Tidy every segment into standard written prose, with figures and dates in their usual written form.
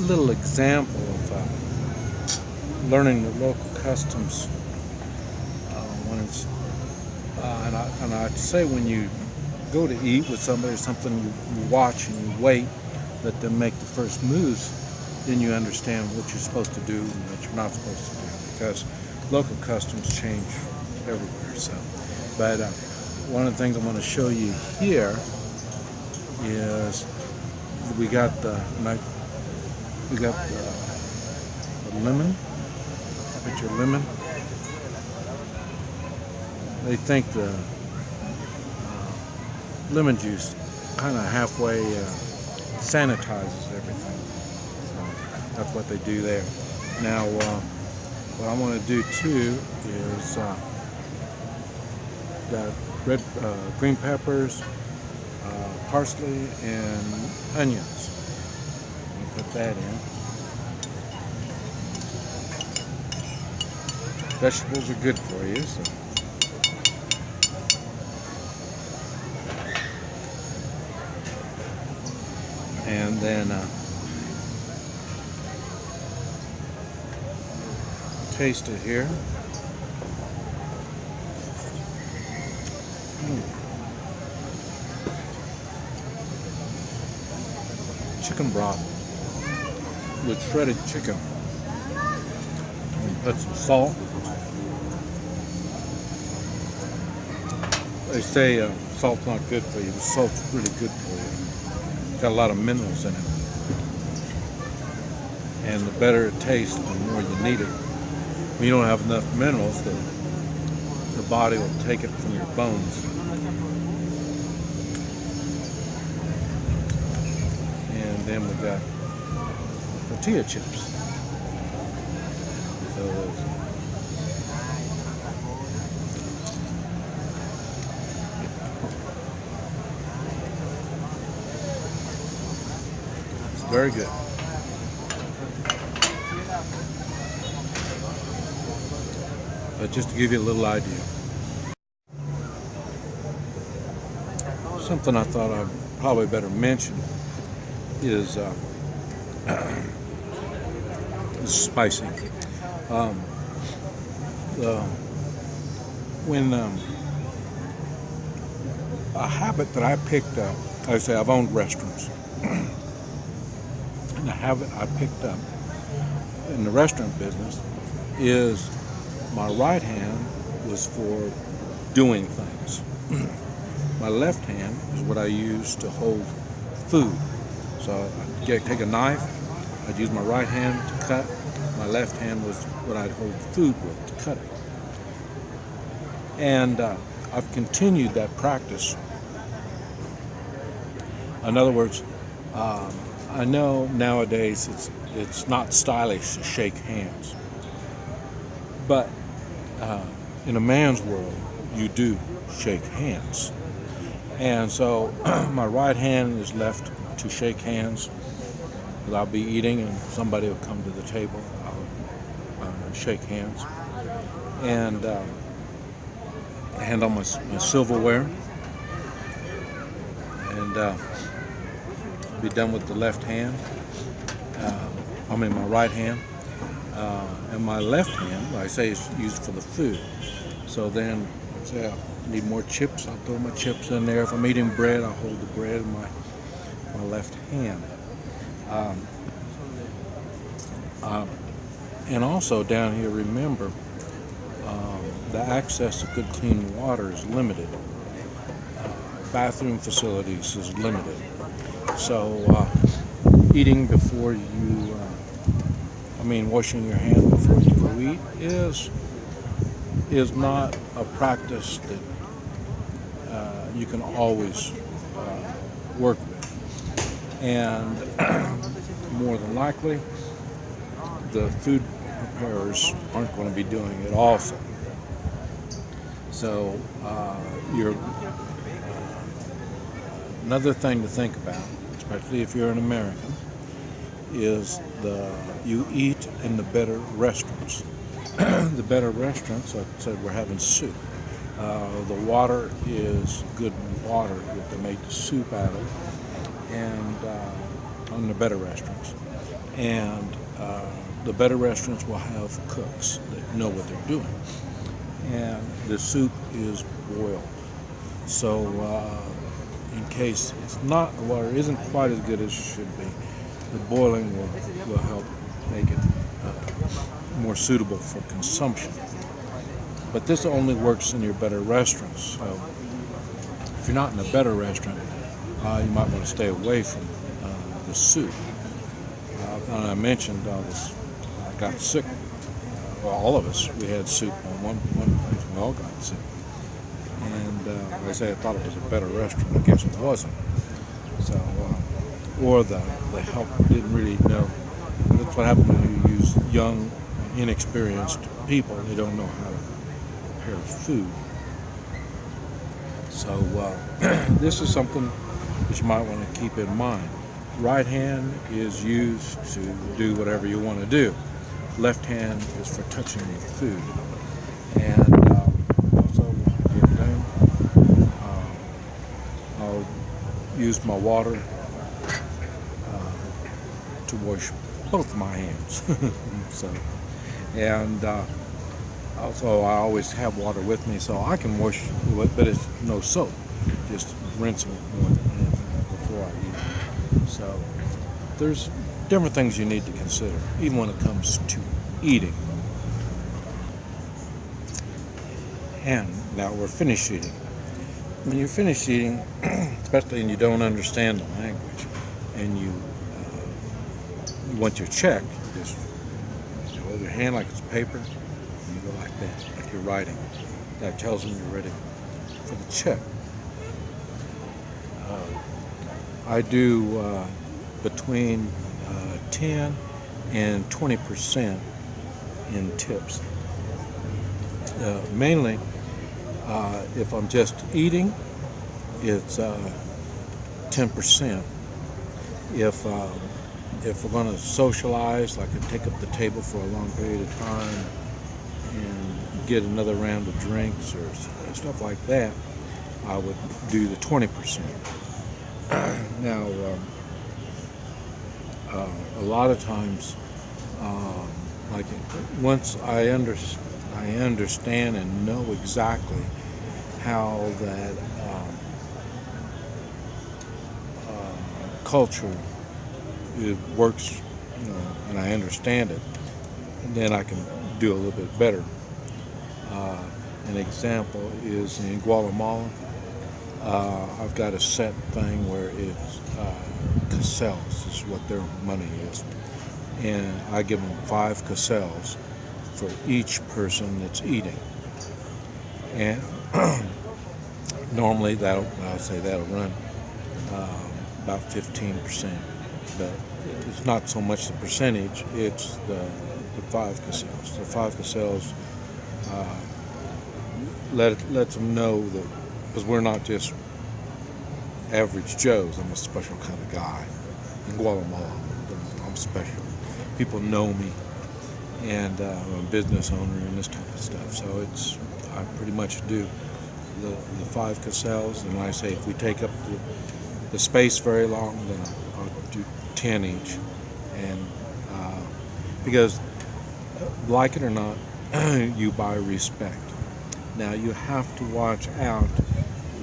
little example of learning the local customs when it's and I'd say when you go to eat with somebody or something, you watch and you wait, let them make the first moves, then you understand what you're supposed to do and what you're not supposed to do, because local customs change everywhere. So, but one of the things I want to show you here is we got the lemon. Get your lemon. They think the lemon juice kind of halfway sanitizes everything. So that's what they do there. Now, what I want to do too is got green peppers, parsley, and onions. Let me put that in. Vegetables are good for you. So. And then taste it here. Chicken broth with shredded chicken. And put some salt. They say salt's not good for you, but salt's really good for you. It's got a lot of minerals in it. And the better it tastes, the more you need it. When you don't have enough minerals, the body will take it from your bones. And then we got tortilla chips. So it's very good. But just to give you a little idea. Something I thought I'd probably better mention is spicy. When a habit that I picked up, like I say, I've owned restaurants, and a habit I picked up in the restaurant business is my right hand was for doing things. My left hand is what I use to hold food. So I'd take a knife, I'd use my right hand to cut. My left hand was what I'd hold food with to cut it. And I've continued that practice. In other words, I know nowadays it's not stylish to shake hands. But in a man's world, you do shake hands. And so my right hand is left to shake hands. I'll be eating and somebody will come to the table. I'll shake hands. And hand on my silverware. And be done with the left hand. My right hand. And my left hand, like I say, is used for the food. So then, say I need more chips, I'll throw my chips in there. If I'm eating bread, I'll hold the bread in my left hand. And also down here, remember, the access to good clean water is limited. Bathroom facilities is limited. So eating before you washing your hands before you go eat is not a practice that you can always work with. And more than likely, the food preparers aren't going to be doing it also. So another thing to think about, especially if you're an American, is you eat in the better restaurants. The better restaurants, like I said, we're having soup. The water is good water that they make the soup out of, and on the better restaurants. And the better restaurants will have cooks that know what they're doing. And the soup is boiled. So in case it's not, the water isn't quite as good as it should be, the boiling will help make it more suitable for consumption. But this only works in your better restaurants. So if you're not in a better restaurant, you might want to stay away from the soup. And I mentioned I got sick. Well, all of us, we had soup on one place. We all got sick. And like I say, I thought it was a better restaurant. I guess it wasn't. So, or the help didn't really know. That's what happens when you use young, inexperienced people. They don't know how to prepare food. So this is something that you might want to keep in mind. Right hand is used to do whatever you want to do. Left hand is for touching the food. And also when I get done, I'll use my water to wash both my hands. Also I always have water with me, so I can wash with, but it's no soap. Just rinse them before I eat. So there's different things you need to consider, even when it comes to eating. And now we're finished eating. When you're finished eating, especially and you don't understand the language, and you want your check, just hold your hand like it's paper, and you go like that, like you're writing. That tells them you're ready for the check. I do between 10 and 20% in tips. Mainly, if I'm just eating, it's 10%. If we're going to socialize, like take up the table for a long period of time and get another round of drinks or stuff like that, I would do the 20%. Now, a lot of times, like once I understand and know exactly how that culture it works, and I understand it, and then I can do a little bit better. An example is in Guatemala. I've got a set thing where it's casels is what their money is, and I give them 5 casels for each person that's eating. And normally that'll run about 15%, but it's not so much the percentage; it's the 5 casels. The 5 casels lets them know that, because we're not just average Joes. I'm a special kind of guy. In Guatemala, I'm special. People know me, and I'm a business owner and this type of stuff. So I pretty much do the 5 casels, and like I say, if we take up the space very long, then I'll do 10 each. And because, like it or not, you buy respect. Now you have to watch out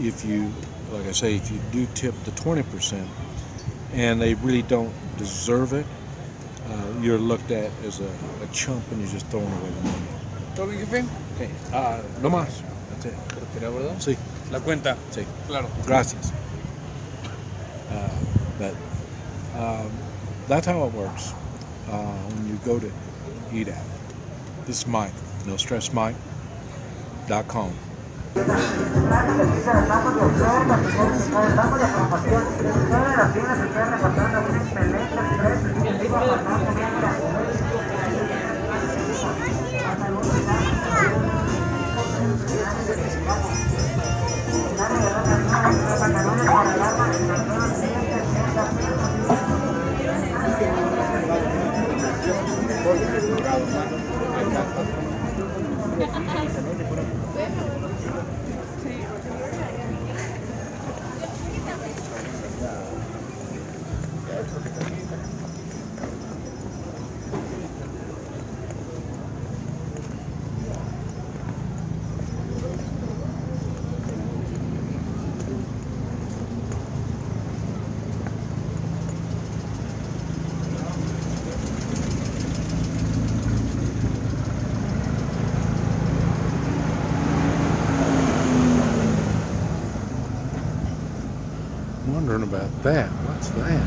if you, like I say, if you do tip the 20% and they really don't deserve it, you're looked at as a chump and you're just throwing away the money. ¿Todo bien, jefe? Okay. No más. That's it. ¿Pero verdad? Sí. La cuenta. Sí. Claro. Gracias. But that's how it works when you go to eat out. This is Mike, NoStressMike.com. I'm wondering about that. What's that?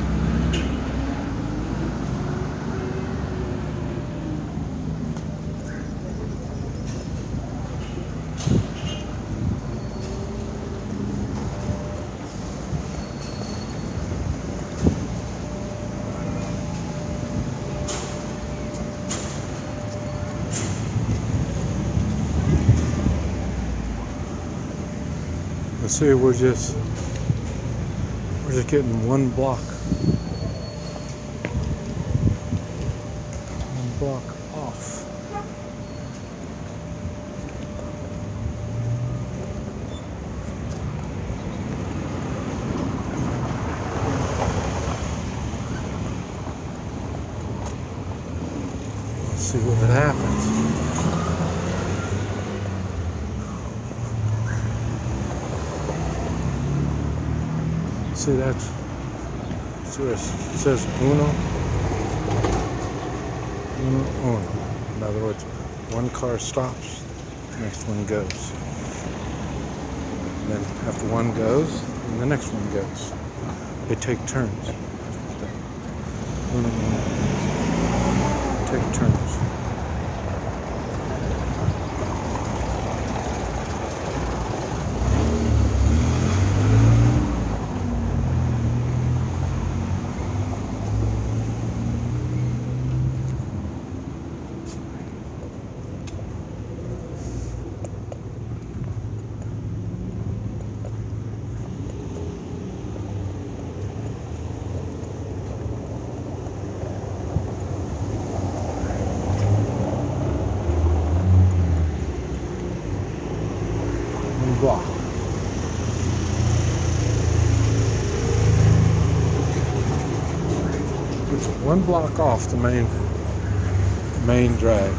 Let's see, we're just getting one block off. Let's see what happens. See, that's, so it says uno. In other words, one car stops, next one goes. And then after one goes, and the next one goes. They take turns. Uno. Take turns. Block. It's one block off the main drag.